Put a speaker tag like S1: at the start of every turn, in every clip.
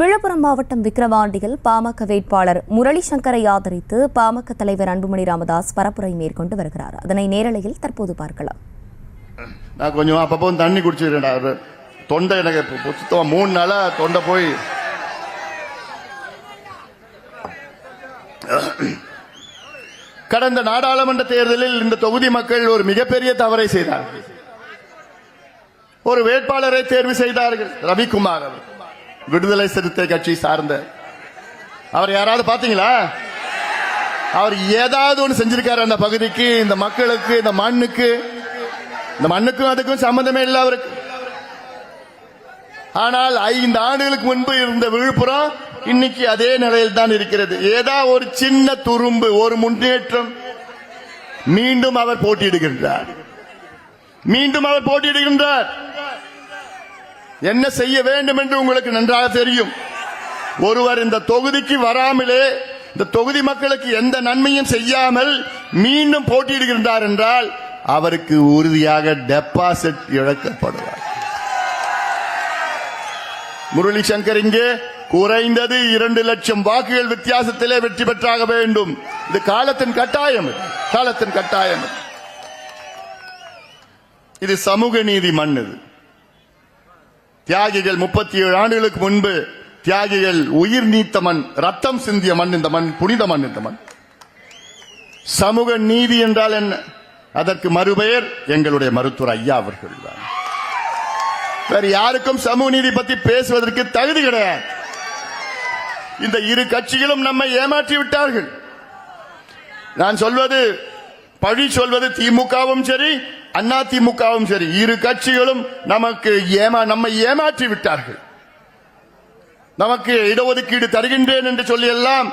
S1: விழுப்புரம் மாவட்டம் விக்கிரவாண்டியில் பாமக வேட்பாளர் முரளி சங்கரை ஆதரித்து பாமக தலைவர் அன்புமணி ராமதாஸ் பரப்புரை மேற்கொண்டு வருகிறார். அதனை நேரலையில் தற்போது பார்க்கலாம்.
S2: நான் கொஞ்சம் அப்பப்போ தண்ணி குடிச்சிருக்கேன். தொண்டை எனக்கு சுத்தமா 3 நாளா தொண்டை போய் கடந்த நாடாளுமன்ற தேர்தலில் இந்த தொகுதி மக்கள் ஒரு மிகப்பெரிய தவறை செய்தார்கள். ஒரு வேட்பாளரை தேர்வு செய்தார்கள். ரவிக்குமார் அவர் விடுதலை சிறுத்தை கட்சி சார்ந்த அவர். யாராவது பாத்தீங்களா? அவர் ஏதாவது ஒன்று செஞ்சிருக்காரு அந்த பகுதிக்கு, இந்த மக்களுக்கு, இந்த மண்ணுக்கும் அதுக்கும் சம்பந்தமே இல்லை அவருக்கு. ஆனால் 5 ஆண்டுகளுக்கு முன்பு இருந்த விழுப்புரம் இன்னைக்கு அதே நிலையில் தான் இருக்கிறது. ஏதா ஒரு சின்ன துரும்பு, ஒரு முன்னேற்றம். மீண்டும் அவர் போட்டியிடுகின்றார். என்ன செய்ய வேண்டும் என்று உங்களுக்கு நன்றாக தெரியும். ஒருவர் இந்த தொகுதிக்கு வராமலே, இந்த தொகுதி மக்களுக்கு எந்த நன்மையும் செய்யாமல் மீண்டும் போட்டியிடுகின்றார் என்றால் அவருக்கு உறுதியாக டெபாசிட் இழக்கப்படுவார். முரளி சங்கர் இங்கே குறைந்தது 2 லட்சம் வாக்குகள் வித்தியாசத்திலே வெற்றி பெற்றாக வேண்டும். இது காலத்தின் கட்டாயம். இது சமூக நீதி மண். இது தியாகிகள் 37 ஆண்டுகளுக்கு முன்பு தியாகிகள் உயிர் நீத்த மண், ரத்தம் சிந்திய மண். இந்த மண் புனித மண். இந்த மண். சமூக நீதி என்றால் என்ன? அதற்கு மறுபெயர் எங்களுடைய மருத்துவர் ஐயா அவர்கள் தான். வேறு யாருக்கும் சமூக நீதி பற்றி பேசுவதற்கு தகுதி கிடையாது. இந்த இரு கட்சிகளும் நம்மை ஏமாற்றி விட்டார்கள். நான் சொல்வது, பழி சொல்வது திமுகவும் சரி, அண்ணா திமுகவும் சரி, இரு கட்சிகளும் நம்மை ஏமாற்றி விட்டார்கள். நமக்கு இடஒதுக்கீடு தருகின்றேன் என்று சொல்லி எல்லாம்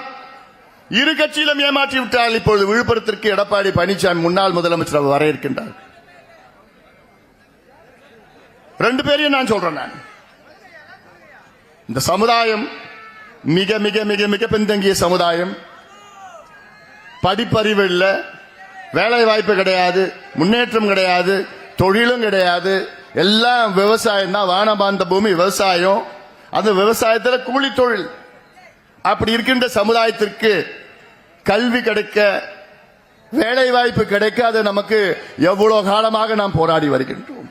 S2: இரு கட்சியிலும் ஏமாற்றி விட்டார்கள். இப்பொழுது விழுப்புரத்திற்கு எடப்பாடி பழனிசாமி முன்னாள் முதலமைச்சர் வர இருக்கின்றார். 2 பேரையும் நான் சொல்றேன். இந்த சமுதாயம் மிக மிக மிக மிக பின்தங்கிய சமுதாயம். படிப்பறிவு இல்லை, வேலை வாய்ப்பு கிடையாது, முன்னேற்றம் கிடையாது, தொழிலும் கிடையாது. எல்லாம் விவசாயம் தான். வானபாந்த பூமி விவசாயம். அந்த விவசாயத்தில் கூலி தொழில். அப்படி இருக்கின்ற சமுதாயத்திற்கு கல்வி கிடைக்க, வேலை வாய்ப்பு கிடைக்க, அது நமக்கு எவ்வளவு காலமாக நாம் போராடி வருகின்றோம்.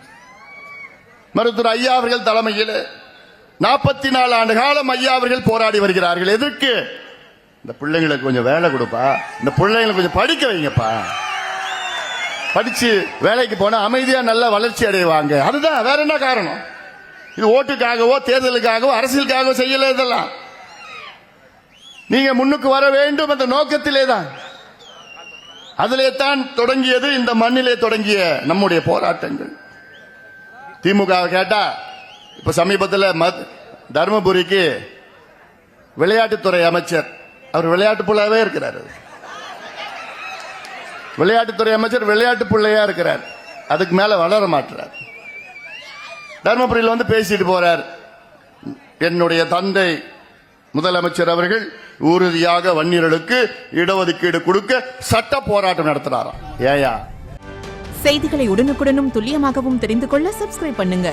S2: மருத்துவர் ஐயா அவர்கள் தலைமையில் 44 ஆண்டு காலம் ஐயா அவர்கள் போராடி வருகிறார்கள். எதற்கு? இந்த பிள்ளைங்களுக்கு கொஞ்சம் வேலை கொடுப்பா, இந்த பிள்ளைங்களை கொஞ்சம் படிக்க வைங்கப்பா, படிச்சு வேலைக்கு போனா அமைதியா நல்ல வளர்ச்சி அடைவாங்க. அதுதான், வேற என்ன காரணம்? இது ஓட்டுக்காகவோ தேர்தலுக்காகவோ அரசியலுக்காகவோ செய்யல. இதெல்லாம் நீங்க முன்னுக்கு வர வேண்டும் என்ற நோக்கத்திலே தான், அதிலே தான் தொடங்கியது. இந்த மண்ணிலே தொடங்கிய நம்முடைய போராட்டங்கள். திமுக கேட்டா, இப்ப சமீபத்தில் தர்மபுரிக்கு விளையாட்டுத்துறை அமைச்சர், அவர் விளையாட்டு புள்ளையாவே இருக்கிறார். விளையாட்டுத்துறை அமைச்சர் விளையாட்டு புள்ளையா இருக்கிறார். அதுக்கு மேல வளர மாட்டார். தர்மபுரியில் வந்து பேசிட்டு போறார். என்னுடைய தந்தை முதலமைச்சர் அவர்கள் உறுதியாக வன்னியர்களுக்கு இடஒதுக்கீடு கொடுக்க சட்ட போராட்டம் நடத்துறாராம். ஏயா?
S3: செய்திகளை உடனுக்குடனும் துல்லியமாகவும் தெரிந்து கொள்ள சப்ஸ்கிரைப் பண்ணுங்க.